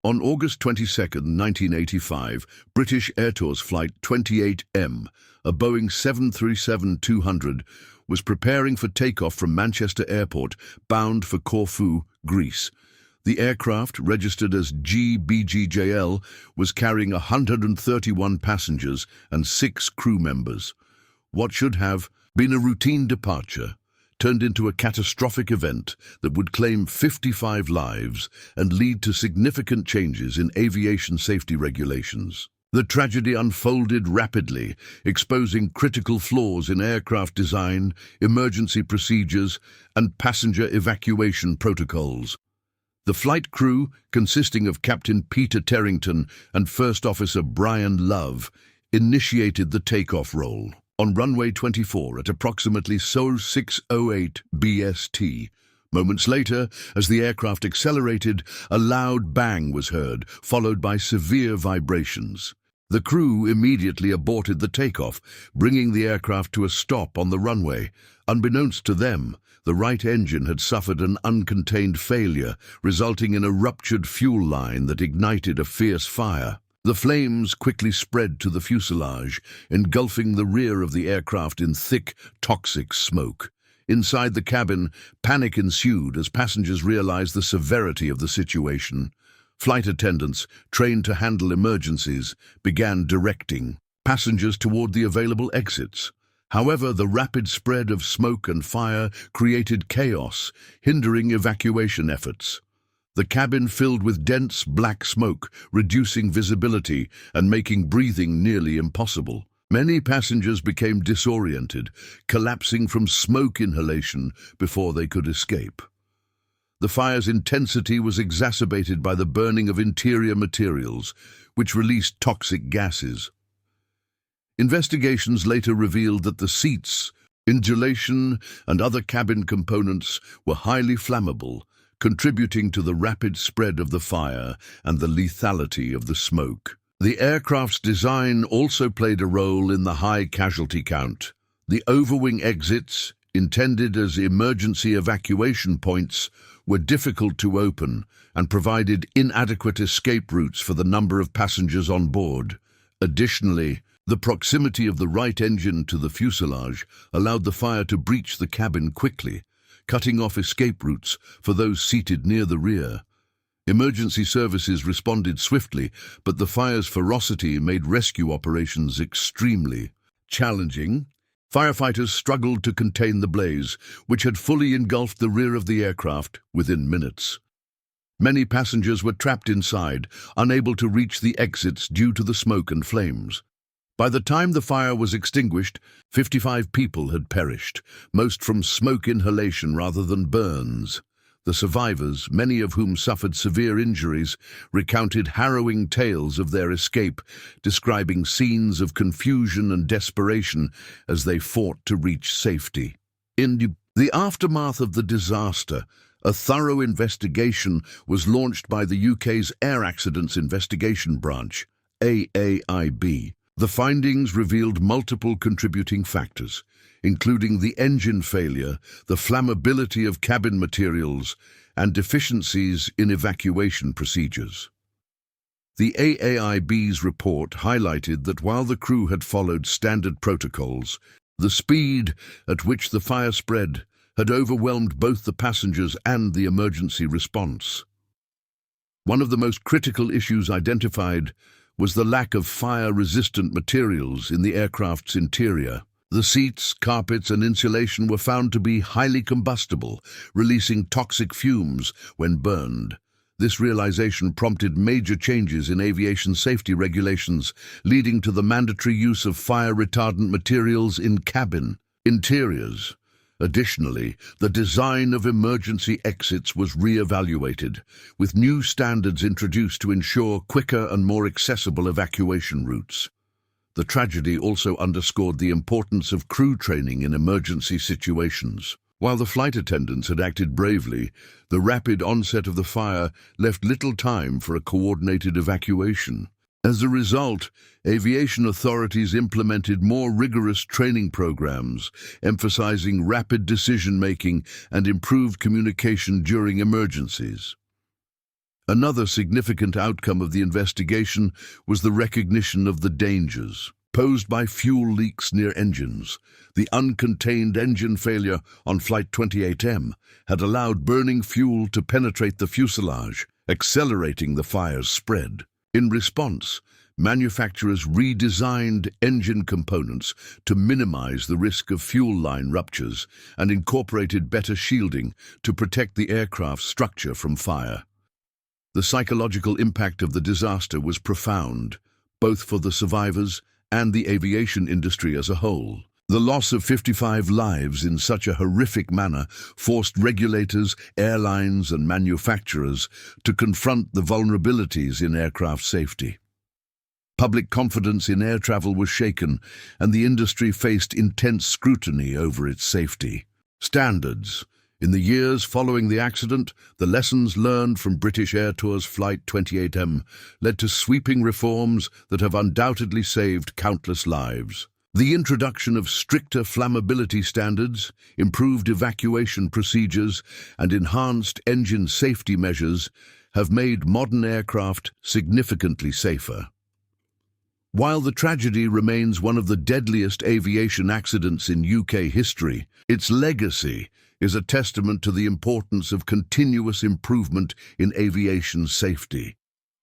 On August 22, 1985, British Airtours Flight 28M, a Boeing 737-200, was preparing for takeoff from Manchester Airport, bound for Corfu, Greece. The aircraft, registered as GBGJL, was carrying 131 passengers and 6 crew members. What should have been a routine departure turned into a catastrophic event that would claim 55 lives and lead to significant changes in aviation safety regulations. The tragedy unfolded rapidly, exposing critical flaws in aircraft design, emergency procedures, and passenger evacuation protocols. The flight crew, consisting of Captain Peter Terrington and First Officer Brian Love, initiated the takeoff roll. On runway 24 at approximately 06:08 BST. Moments later, as the aircraft accelerated, a loud bang was heard, followed by severe vibrations. The crew immediately aborted the takeoff, bringing the aircraft to a stop on the runway. Unbeknownst to them, the right engine had suffered an uncontained failure, resulting in a ruptured fuel line that ignited a fierce fire. The flames quickly spread to the fuselage, engulfing the rear of the aircraft in thick, toxic smoke. Inside the cabin, panic ensued as passengers realized the severity of the situation. Flight attendants, trained to handle emergencies, began directing passengers toward the available exits. However, the rapid spread of smoke and fire created chaos, hindering evacuation efforts. The cabin filled with dense black smoke, reducing visibility and making breathing nearly impossible. Many passengers became disoriented, collapsing from smoke inhalation before they could escape. The fire's intensity was exacerbated by the burning of interior materials, which released toxic gases. Investigations later revealed that the seats, insulation, and other cabin components were highly flammable, contributing to the rapid spread of the fire and the lethality of the smoke. The aircraft's design also played a role in the high casualty count. The overwing exits, intended as emergency evacuation points, were difficult to open and provided inadequate escape routes for the number of passengers on board. Additionally, the proximity of the right engine to the fuselage allowed the fire to breach the cabin quickly, cutting off escape routes for those seated near the rear. Emergency services responded swiftly, but the fire's ferocity made rescue operations extremely challenging. Firefighters struggled to contain the blaze, which had fully engulfed the rear of the aircraft within minutes. Many passengers were trapped inside, unable to reach the exits due to the smoke and flames. By the time the fire was extinguished, 55 people had perished, most from smoke inhalation rather than burns. The survivors, many of whom suffered severe injuries, recounted harrowing tales of their escape, describing scenes of confusion and desperation as they fought to reach safety. In the aftermath of the disaster, a thorough investigation was launched by the UK's Air Accidents Investigation Branch, AAIB. The findings revealed multiple contributing factors, including the engine failure, the flammability of cabin materials, and deficiencies in evacuation procedures. The AAIB's report highlighted that while the crew had followed standard protocols, the speed at which the fire spread had overwhelmed both the passengers and the emergency response. One of the most critical issues identified was the lack of fire-resistant materials in the aircraft's interior. The seats, carpets, and insulation were found to be highly combustible, releasing toxic fumes when burned. This realization prompted major changes in aviation safety regulations, leading to the mandatory use of fire-retardant materials in cabin interiors. Additionally, the design of emergency exits was re-evaluated, with new standards introduced to ensure quicker and more accessible evacuation routes. The tragedy also underscored the importance of crew training in emergency situations. While the flight attendants had acted bravely, the rapid onset of the fire left little time for a coordinated evacuation. As a result, aviation authorities implemented more rigorous training programs, emphasizing rapid decision-making and improved communication during emergencies. Another significant outcome of the investigation was the recognition of the dangers posed by fuel leaks near engines. The uncontained engine failure on Flight 28M had allowed burning fuel to penetrate the fuselage, accelerating the fire's spread. In response, manufacturers redesigned engine components to minimize the risk of fuel line ruptures and incorporated better shielding to protect the aircraft's structure from fire. The psychological impact of the disaster was profound, both for the survivors and the aviation industry as a whole. The loss of 55 lives in such a horrific manner forced regulators, airlines, and manufacturers to confront the vulnerabilities in aircraft safety. Public confidence in air travel was shaken, and the industry faced intense scrutiny over its safety standards. In the years following the accident, the lessons learned from British Airtours Flight 28M led to sweeping reforms that have undoubtedly saved countless lives. The introduction of stricter flammability standards, improved evacuation procedures, and enhanced engine safety measures have made modern aircraft significantly safer. While the tragedy remains one of the deadliest aviation accidents in UK history, its legacy is a testament to the importance of continuous improvement in aviation safety.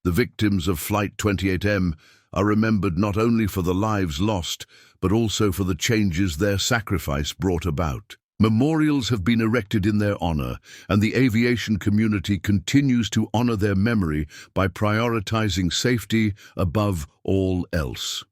The victims of Flight 28M are remembered not only for the lives lost, but also for the changes their sacrifice brought about. Memorials have been erected in their honor, and the aviation community continues to honor their memory by prioritizing safety above all else.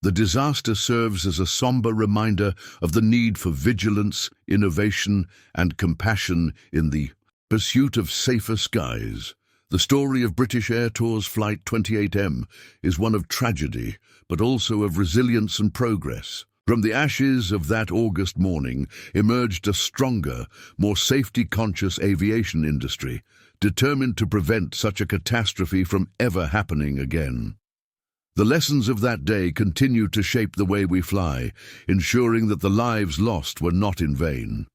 The disaster serves as a somber reminder of the need for vigilance, innovation, and compassion in the pursuit of safer skies. The story of British Airtours Flight 28M is one of tragedy, but also of resilience and progress. From the ashes of that August morning emerged a stronger, more safety-conscious aviation industry, determined to prevent such a catastrophe from ever happening again. The lessons of that day continue to shape the way we fly, ensuring that the lives lost were not in vain.